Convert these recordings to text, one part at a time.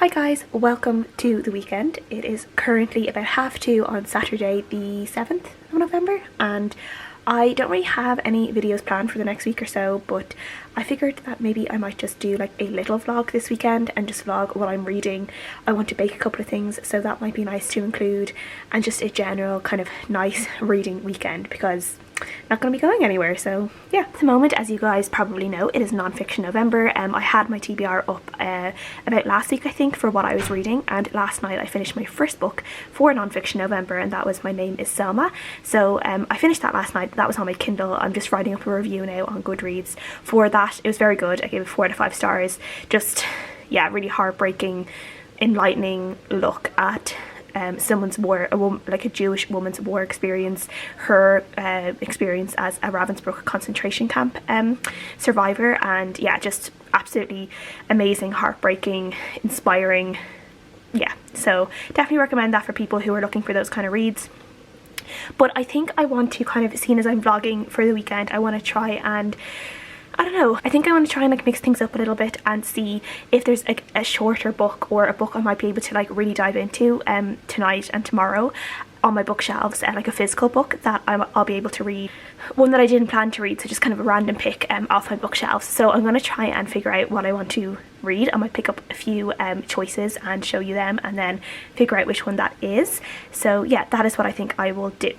Hi guys, welcome to the weekend. It is currently about 2:30 on Saturday the 7th of November and I don't really have any videos planned for the next week or so, but I figured that maybe I might just do like a little vlog this weekend and just vlog what I'm reading. I want to bake a couple of things, so that might be nice to include, and just a general kind of nice reading weekend because I'm not going to be going anywhere. So yeah, at the moment, as you guys probably know, it is non-fiction November. I had my TBR up about last week I think for what I was reading, and last night I finished my first book for non-fiction November, and that was My Name is Selma. So I finished that last night. That was on my Kindle. I'm just writing up a review now on Goodreads for that. It was very good. I gave it 4 out of 5 stars. Just yeah, really heartbreaking, enlightening look at someone's war, like a Jewish woman's war experience, her experience as a Ravensbrück concentration camp survivor, and yeah, just absolutely amazing, heartbreaking, inspiring. Yeah, so definitely recommend that for people who are looking for those kind of reads. But I think I want to kind of, seeing as I'm vlogging for the weekend, I want to try and I don't know, I think I want to try and like mix things up a little bit and see if there's like a shorter book or a book I might be able to like really dive into tonight and tomorrow on my bookshelves, like a physical book that I'll be able to read. One that I didn't plan to read, so just kind of a random pick off my bookshelves. So I'm going to try and figure out what I want to read. I might pick up a few choices and show you them and then figure out which one that is. So yeah, that is what I think I will do.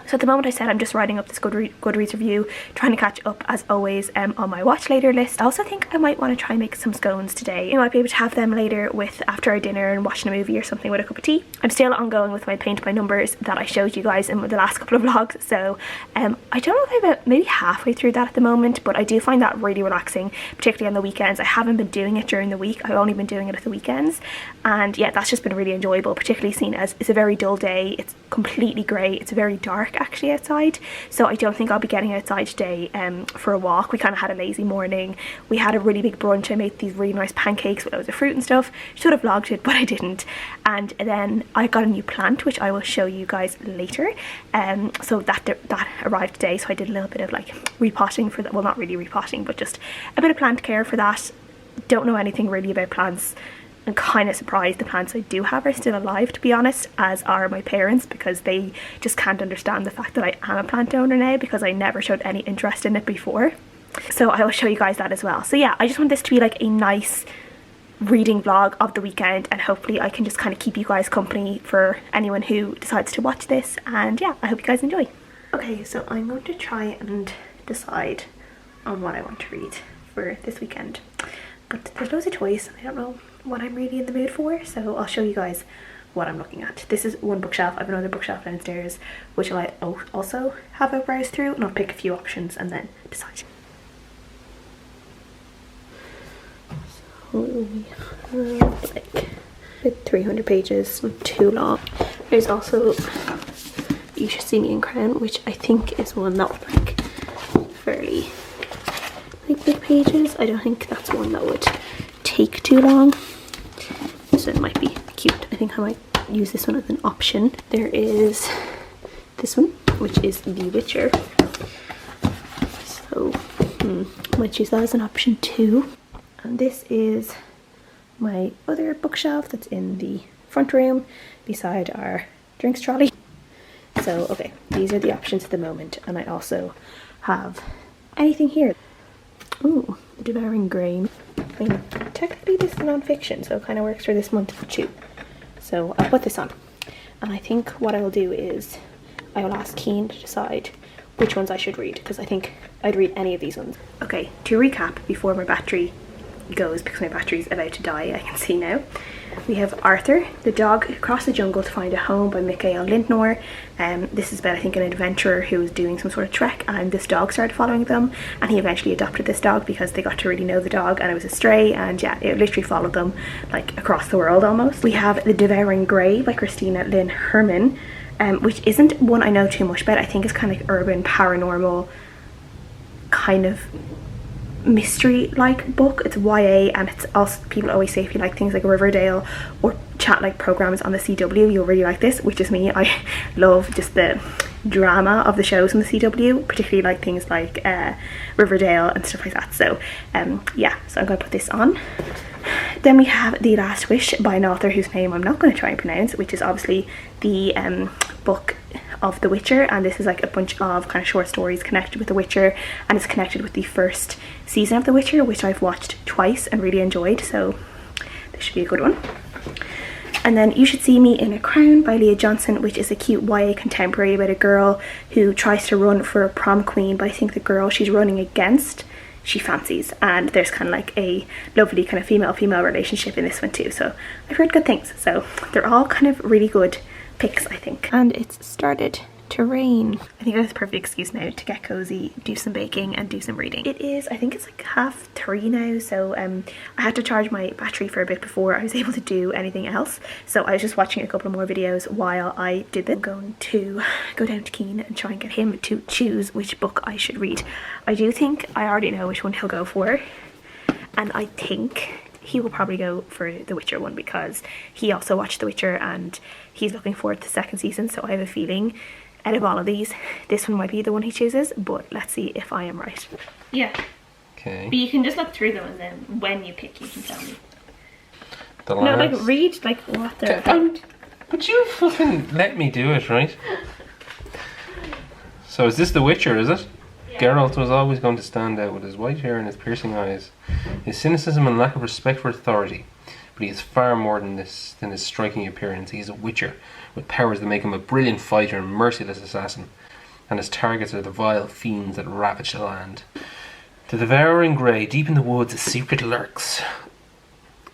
So at the moment, I said I'm just writing up this Goodreads review, trying to catch up as always on my watch later list. I also think I might want to try and make some scones today. I might be able to have them later with after our dinner and watching a movie or something with a cup of tea. I'm still ongoing with my paint by numbers that I showed you guys in the last couple of vlogs. So I don't know if I'm about maybe halfway through that at the moment, but I do find that really relaxing, particularly on the weekends. I haven't been doing it during the week. I've only been doing it at the weekends. And yeah, that's just been really enjoyable, particularly seeing as it's a very dull day. It's completely grey. It's very dark actually outside, so I don't think I'll be getting outside today for a walk. We kind of had a lazy morning. We had a really big brunch. I made these really nice pancakes with loads of fruit and stuff. Should have vlogged it, but I didn't. And then I got a new plant, which I will show you guys later. So that arrived today, so I did a little bit of like repotting for that. Well, not really repotting, but just a bit of plant care for that. Don't know anything really about plants. I'm kind of surprised the plants I do have are still alive, to be honest, as are my parents, because they just can't understand the fact that I am a plant owner now, because I never showed any interest in it before. So I will show you guys that as well. So yeah, I just want this to be like a nice reading vlog of the weekend, and hopefully I can just kind of keep you guys company for anyone who decides to watch this. And yeah, I hope you guys enjoy. Okay, so I'm going to try and decide on what I want to read for this weekend, but there's loads of choice. I don't know what I'm really in the mood for, so I'll show you guys what I'm looking at. This is one bookshelf. I have another bookshelf downstairs which I also have a browse through, and I'll pick a few options and then decide. So we have like 300 pages, not too long. There's also You Should See Me in Crown, which I think is one that would like fairly like big pages. I don't think that's one that would take too long. So it might be cute. I think I might use this one as an option. There is this one, which is The Witcher. So I might choose that as an option too. And this is my other bookshelf that's in the front room beside our drinks trolley. So okay, these are the options at the moment, and I also have anything here. Ooh, The Devouring Grain. I mean, technically this is non-fiction, so it kind of works for this month too. So I'll put this on, and I think what I will do is I will ask Keen to decide which ones I should read, because I think I'd read any of these ones. Okay, to recap before my battery goes, because my battery's about to die, I can see now. We have Arthur, the dog who crossed the jungle to find a home, by Mikael Lindnor. This is about, I think, an adventurer who was doing some sort of trek, and this dog started following them, and he eventually adopted this dog because they got to really know the dog, and it was a stray, and yeah, it literally followed them like across the world almost. We have The Devouring Grey by Christina Lynn Herman, which isn't one I know too much about. I think it's kind of like urban paranormal kind of mystery like book. It's YA, and it's also, people always say if you like things like Riverdale or chat like programs on the CW, you'll really like this, which is me. I love just the drama of the shows in the CW, particularly like things like Riverdale and stuff like that. So yeah, so I'm going to put this on. Then we have The Last Wish by an author whose name I'm not going to try and pronounce, which is obviously the book of The Witcher, and this is like a bunch of kind of short stories connected with The Witcher, and it's connected with the first season of The Witcher, which I've watched twice and really enjoyed, so this should be a good one. And then You Should See Me in a Crown by Leah Johnson, which is a cute YA contemporary about a girl who tries to run for prom queen, but I think the girl she's running against she fancies, and there's kind of like a lovely kind of female-female relationship in this one too, so I've heard good things. So they're all kind of really good picks, I think. And it's started to rain. I think that's a perfect excuse now to get cozy, do some baking and do some reading. It is, I think it's like 3:30 now, so I had to charge my battery for a bit before I was able to do anything else, so I was just watching a couple more videos while I did this. I'm going to go down to Keen and try and get him to choose which book I should read. I do think I already know which one he'll go for, and I think he will probably go for the Witcher one because he also watched The Witcher and he's looking forward to the second season, so I have a feeling out of all of these, this one might be the one he chooses, but let's see if I am right. Yeah. Okay. But you can just look through them and then when you pick, you can tell me. No, like read like what they're about. But you fucking let me do it, right? So is this The Witcher, is it? Yeah. Geralt was always going to stand out with his white hair and his piercing eyes, his cynicism and lack of respect for authority. But he is far more than this, than his striking appearance. He is a witcher with powers that make him a brilliant fighter and merciless assassin, and his targets are the vile fiends that ravage the land. The devouring grey, deep in the woods, a secret lurks.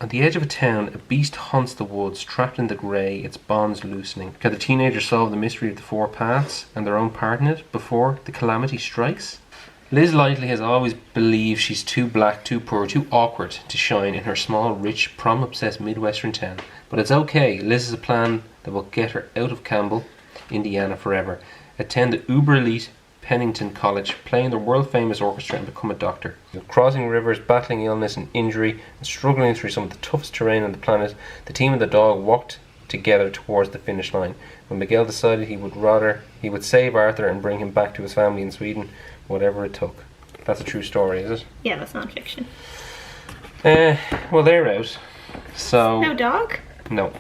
At the edge of a town, a beast haunts the woods, trapped in the grey, its bonds loosening. Can the teenagers solve the mystery of the four paths and their own part in it before the calamity strikes? Liz Lightly has always believed she's too black, too poor, too awkward to shine in her small, rich, prom-obsessed Midwestern town. But it's okay. Liz has a plan that will get her out of Campbell, Indiana forever. Attend the uber-elite Pennington College, play in the world-famous orchestra and become a doctor. Crossing rivers, battling illness and injury, and struggling through some of the toughest terrain on the planet, the team and the dog walked together towards the finish line. When Miguel decided he would save Arthur and bring him back to his family in Sweden, whatever it took. That's a true story, is it? Yeah, that's non-fiction. Well, they're out. So no dog? No.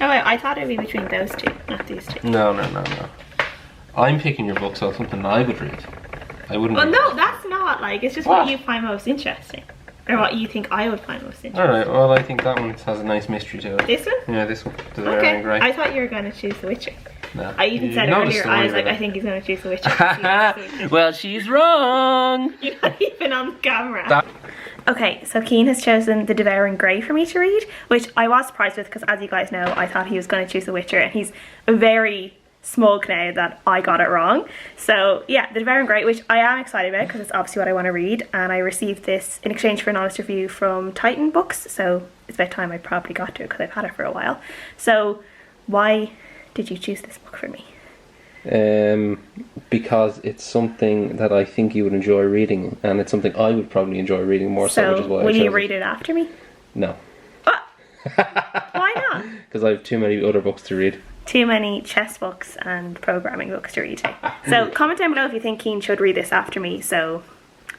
Oh, I thought it'd be between those two, not these two. No. I'm picking your book, so it's something I would read. I wouldn't. Well, no, that's not like. It's just what you find most interesting, or what you think I would find most interesting. All right. Well, I think that one has a nice mystery to it. This one? Yeah, this one. Okay. Great. I thought you were going to choose The Witcher. No. I even said earlier, I was like, I think he's going to choose The Witcher. Well, she's wrong. You're not even on camera. Okay, so Keane has chosen The Devouring Grey for me to read, which I was surprised with because, as you guys know, I thought he was going to choose The Witcher, and he's very smug now that I got it wrong. So yeah, The Devouring Grey, which I am excited about because it's obviously what I want to read, and I received this in exchange for an honest review from Titan Books, so it's about time I probably got to it because I've had it for a while. So why did you choose this book for me? Because it's something that I think you would enjoy reading, and it's something I would probably enjoy reading more so, which is why I chose will you read it after me? No. What? Why not? Because I have too many other books to read. Too many chess books and programming books to read. So comment down below if you think Keane should read this after me, so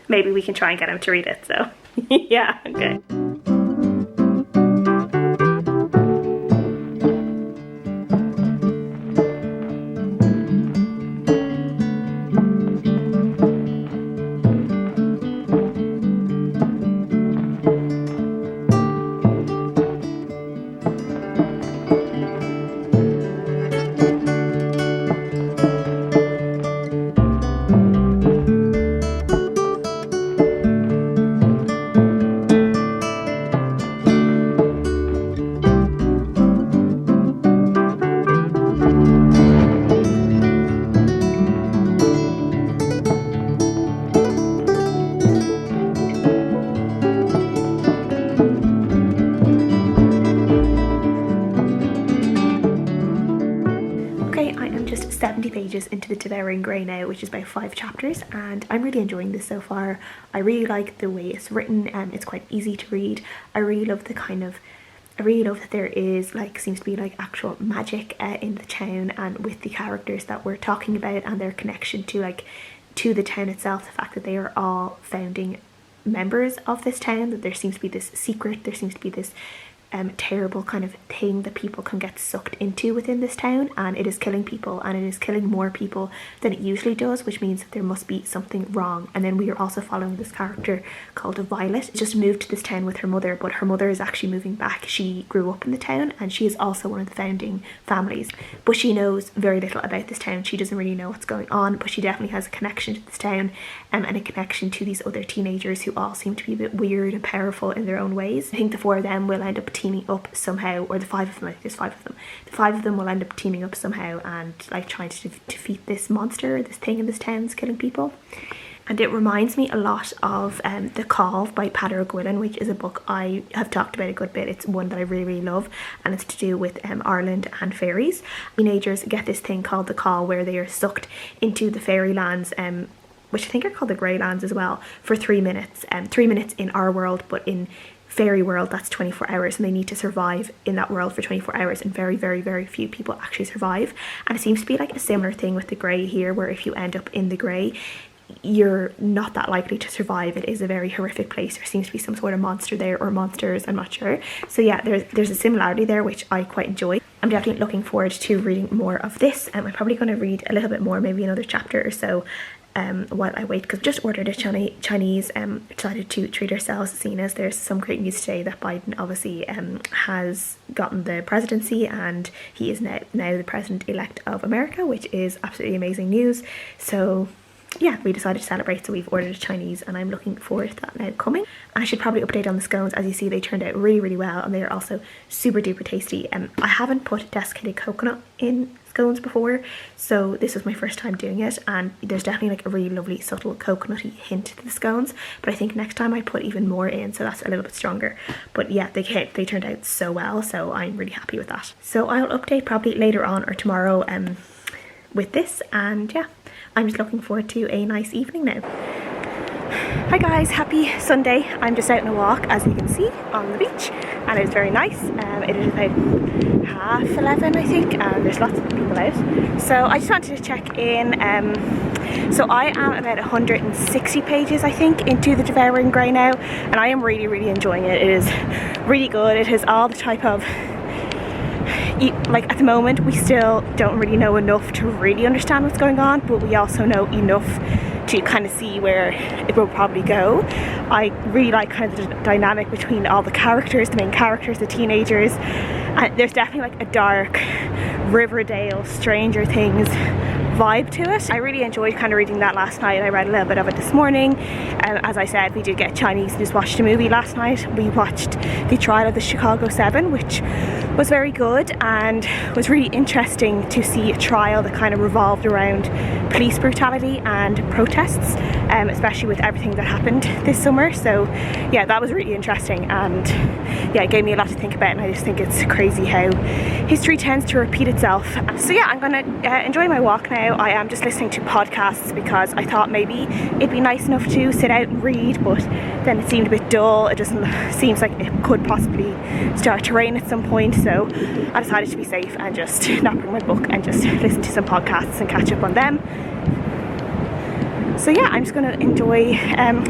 maybe we can try and get him to read it. So yeah, okay. Pages into The Devouring Grey now, which is about 5 chapters, and I'm really enjoying this so far. I really like the way it's written, and it's quite easy to read. I really love the kind of I really love that there is seems to be actual magic in the town, and with the characters that we're talking about and their connection to the town itself, the fact that they are all founding members of this town, that there seems to be this secret, there seems to be this terrible kind of thing that people can get sucked into within this town, and it is killing people, and it is killing more people than it usually does, which means that there must be something wrong. And then we are also following this character called Violet. She just moved to this town with her mother, but her mother is actually moving back. She grew up in the town and she is also one of the founding families, but she knows very little about this town. She doesn't really know what's going on, but she definitely has a connection to this town, and a connection to these other teenagers who all seem to be a bit weird and powerful in their own ways. I think the four of them will end up teaming up somehow, or the five of them, I think there's five of them. The five of them will end up teaming up somehow and trying to defeat this monster, this thing in this town that's killing people. And it reminds me a lot of The Call by Perre, which is a book I have talked about a good bit. It's one that I really, really love, and it's to do with Ireland and fairies. Teenagers get this thing called The Call, where they are sucked into the fairylands, which I think are called the Greylands as well, for 3 minutes. 3 minutes in our world, but in fairy world that's 24 hours, and they need to survive in that world for 24 hours, and very, very, very few people actually survive. And it seems to be a similar thing with the Grey here, where if you end up in the Grey, you're not that likely to survive. It is a very horrific place. There seems to be some sort of monster there, or monsters, I'm not sure. So yeah, there's a similarity there, which I quite enjoy. I'm definitely looking forward to reading more of this. I'm probably going to read a little bit more, maybe another chapter or so, while I wait, because we just ordered a Chinese, decided to treat ourselves, seeing as there's some great news today that Biden obviously has gotten the presidency, and he is now the president-elect of America, which is absolutely amazing news. So yeah, we decided to celebrate, so we've ordered a Chinese, and I'm looking forward to that now coming. And I should probably update on the scones. As you see, they turned out really, really well, and they are also super duper tasty. I haven't put desiccated coconut in scones before, so this was my first time doing it, and there's definitely a really lovely subtle coconutty hint to the scones, but I think next time I put even more in, so that's a little bit stronger. But yeah, they turned out so well, so I'm really happy with that. So I'll update probably later on or tomorrow with this, and yeah, I'm just looking forward to a nice evening now. Hi guys, happy Sunday. I'm just out on a walk, as you can see, on the beach, and it's very nice. It is about 11:30, I think, and there's lots of people out. So I just wanted to check in. So I am about 160 pages, I think, into the Devouring Grey now, and I am really, really enjoying it. It is really good. It has all the type of, at the moment we still don't really know enough to really understand what's going on, but we also know enough to kind of see where it will probably go. I really like kind of the dynamic between all the characters, the main characters, the teenagers, and there's definitely a dark Riverdale, Stranger Things vibe to it. I really enjoyed kind of reading that last night. I read a little bit of it this morning. As I said, we did get Chinese and just watched a movie last night. We watched The Trial of the Chicago 7, which was very good, and was really interesting to see a trial that kind of revolved around police brutality and protests, especially with everything that happened this summer. So yeah, that was really interesting, and yeah, it gave me a lot to think about, and I just think it's crazy how history tends to repeat itself. So yeah, I'm gonna enjoy my walk now. I am just listening to podcasts because I thought maybe it'd be nice enough to sit out and read, but then it seemed a bit dull. It doesn't seems like it could possibly start to rain at some point, so I decided to be safe and just not bring my book and just listen to some podcasts and catch up on them. So yeah, I'm just going to enjoy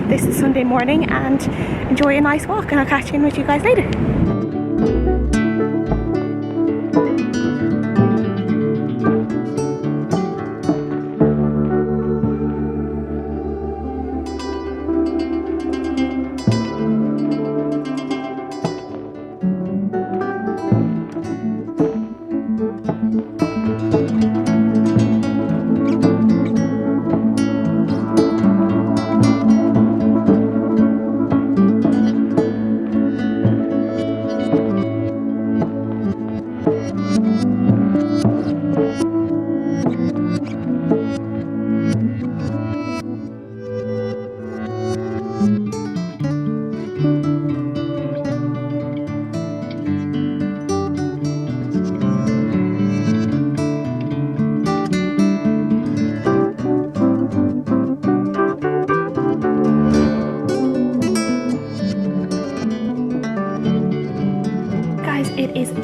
this Sunday morning and enjoy a nice walk, and I'll catch in with you guys later.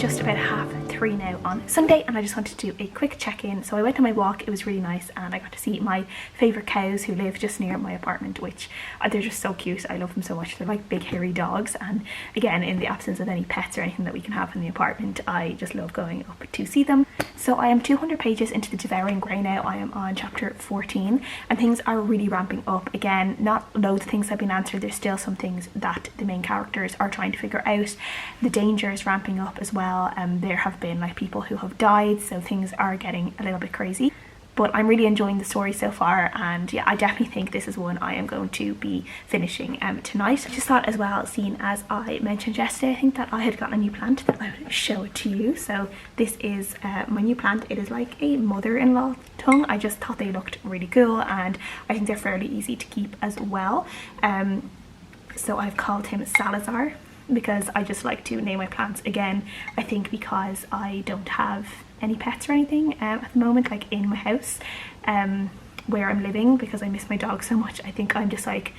just about 3:30 now on Sunday, and I just wanted to do a quick check-in. So I went on my walk, it was really nice, and I got to see my favourite cows who live just near my apartment, which they're just so cute. I love them so much. They're like big hairy dogs, and again, in the absence of any pets or anything that we can have in the apartment, I just love going up to see them. So I am 200 pages into the Devouring Grey now. I am on chapter 14, and things are really ramping up. Again, not loads of things have been answered. There's still some things that the main characters are trying to figure out. The danger is ramping up as well. There have been like people who have died, so things are getting a little bit crazy. But I'm really enjoying the story so far, and yeah, I definitely think this is one I am going to be finishing tonight. I just thought as well, seeing as I mentioned yesterday, I think that I had gotten a new plant, that I would show it to you. So this is my new plant. It is like a mother-in-law tongue. I just thought they looked really cool, and I think they're fairly easy to keep as well. So I've called him Salazar, because I just like to name my plants. Again, I think because I don't have any pets or anything at the moment, like in my house where I'm living, because I miss my dog so much. I think I'm just like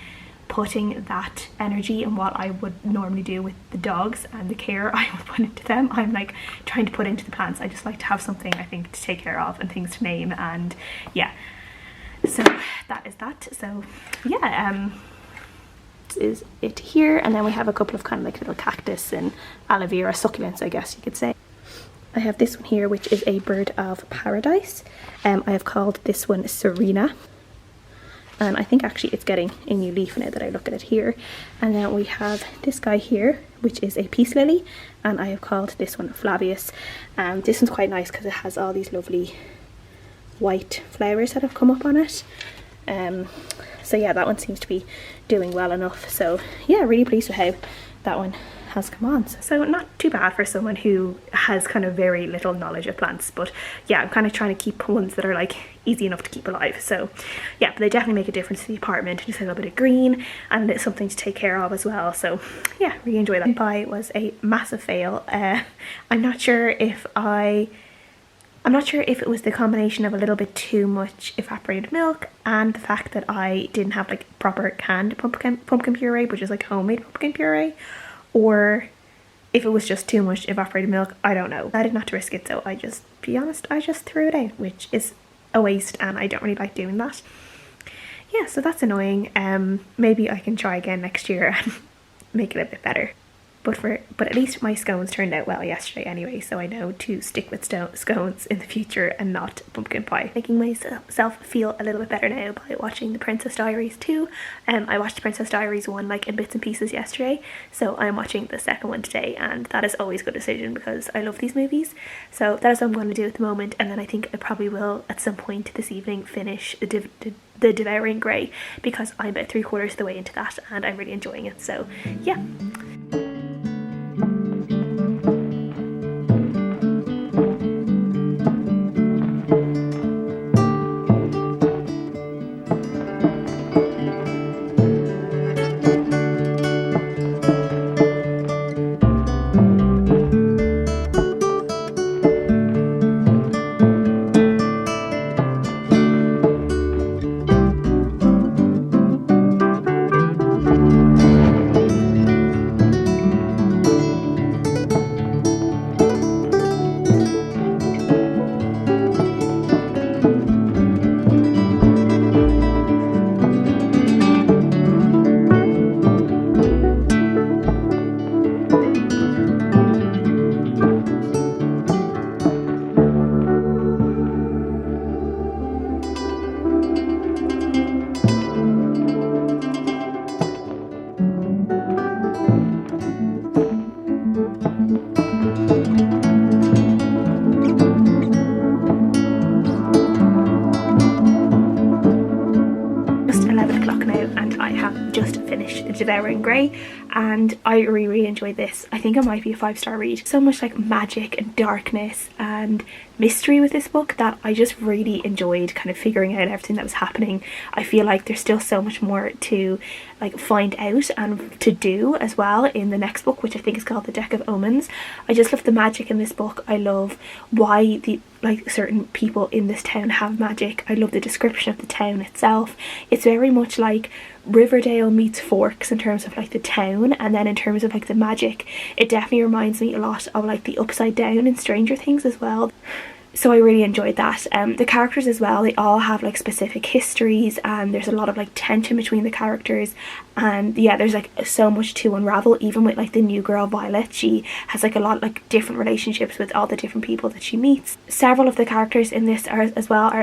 putting that energy in what I would normally do with the dogs and the care I would put into them, I'm like trying to put into the plants. I just like to have something, I think, to take care of and things to name, and yeah, so that is that. So yeah, is it here, and then we have a couple of kind of like little cactus and aloe vera succulents, I guess you could say. I have this one here, which is a bird of paradise. I have called this one Serena, and I think actually it's getting a new leaf now that I look at it here. And then we have this guy here, which is a peace lily, and I have called this one Flavius. This one's quite nice because it has all these lovely white flowers that have come up on it. So yeah, that one seems to be doing well enough. So yeah, really pleased with how that one has come on. So not too bad for someone who has kind of very little knowledge of plants, but yeah, I'm kind of trying to keep ones that are like easy enough to keep alive. So yeah, but they definitely make a difference to the apartment. Just a little bit of green, and it's something to take care of as well. So yeah, really enjoy that. Buy was a massive fail. I'm not sure if it was the combination of a little bit too much evaporated milk and the fact that I didn't have like proper canned pumpkin puree, which is like homemade pumpkin puree, or if it was just too much evaporated milk. I don't know. I did not risk it, so I just threw it out, which is a waste, and I don't really like doing that. Yeah, so that's annoying. Maybe I can try again next year and make it a bit better. But at least my scones turned out well yesterday anyway, so I know to stick with scones in the future and not pumpkin pie. Making myself feel a little bit better now by watching the Princess Diaries 2. I watched the Princess Diaries 1 like in bits and pieces yesterday, so I'm watching the second one today, and that is always a good decision because I love these movies. So that is what I'm going to do at the moment, and then I think I probably will at some point this evening finish the Devouring Grey, because I'm about 3/4 of the way into that and I'm really enjoying it. So yeah. Devouring Grey, and I really enjoyed this. I think it might be a 5-star read. So much like magic and darkness and mystery with this book that I just really enjoyed kind of figuring out everything that was happening. I feel like there's still so much more to like find out and to do as well in the next book, which I think is called The Deck of Omens. I just love the magic in this book. I love why the like certain people in this town have magic. I love the description of the town itself. It's very much like Riverdale meets Forks in terms of like the town, and then in terms of like the magic, it definitely reminds me a lot of like the Upside Down in Stranger Things as well. So I really enjoyed that. The characters as well, they all have like specific histories, and there's a lot of like tension between the characters, and yeah, there's like so much to unravel. Even with like the new girl Violet, she has like a lot of like different relationships with all the different people that she meets. Several of the characters in this are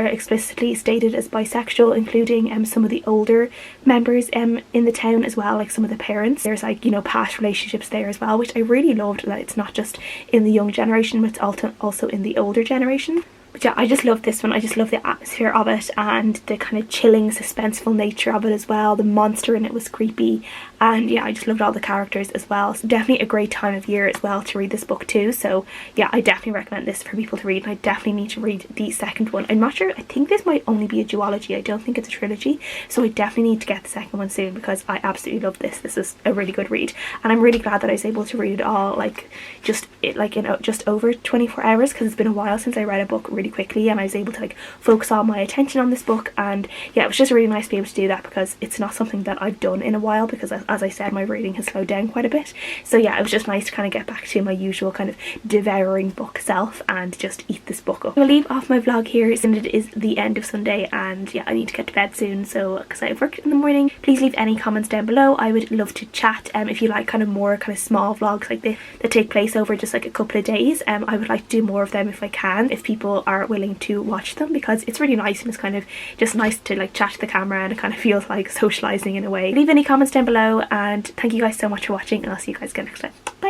explicitly stated as bisexual, including some of the older members in the town as well, like some of the parents. There's like, you know, past relationships there as well, which I really loved, that it's not just in the young generation but it's also in the older generation. But yeah, I just love this one. I just love the atmosphere of it and the kind of chilling, suspenseful nature of it as well. The monster in it was creepy, and yeah, I just loved all the characters as well. So definitely a great time of year as well to read this book too. So yeah, I definitely recommend this for people to read, and I definitely need to read the second one. I'm not sure, I think this might only be a duology. I don't think it's a trilogy, so I definitely need to get the second one soon because I absolutely love this. This is a really good read, and I'm really glad that I was able to read it all like just over 24 hours, because it's been a while since I read a book really quickly, and I was able to like focus all my attention on this book. And yeah, it was just really nice to be able to do that because it's not something that I've done in a while, because as I said, my reading has slowed down quite a bit. So yeah, it was just nice to kind of get back to my usual kind of devouring book self and just eat this book up. I'll leave off my vlog here since it is the end of Sunday, and yeah, I need to get to bed soon, so because I have work in the morning. Please leave any comments down below. I would love to chat. If you like kind of more kind of small vlogs like this that take place over just like a couple of days, I would like to do more of them if I can, if people are willing to watch them, because it's really nice, and it's kind of just nice to like chat to the camera, and it kind of feels like socializing in a way. Leave any comments down below, and thank you guys so much for watching, and I'll see you guys again next time. Bye.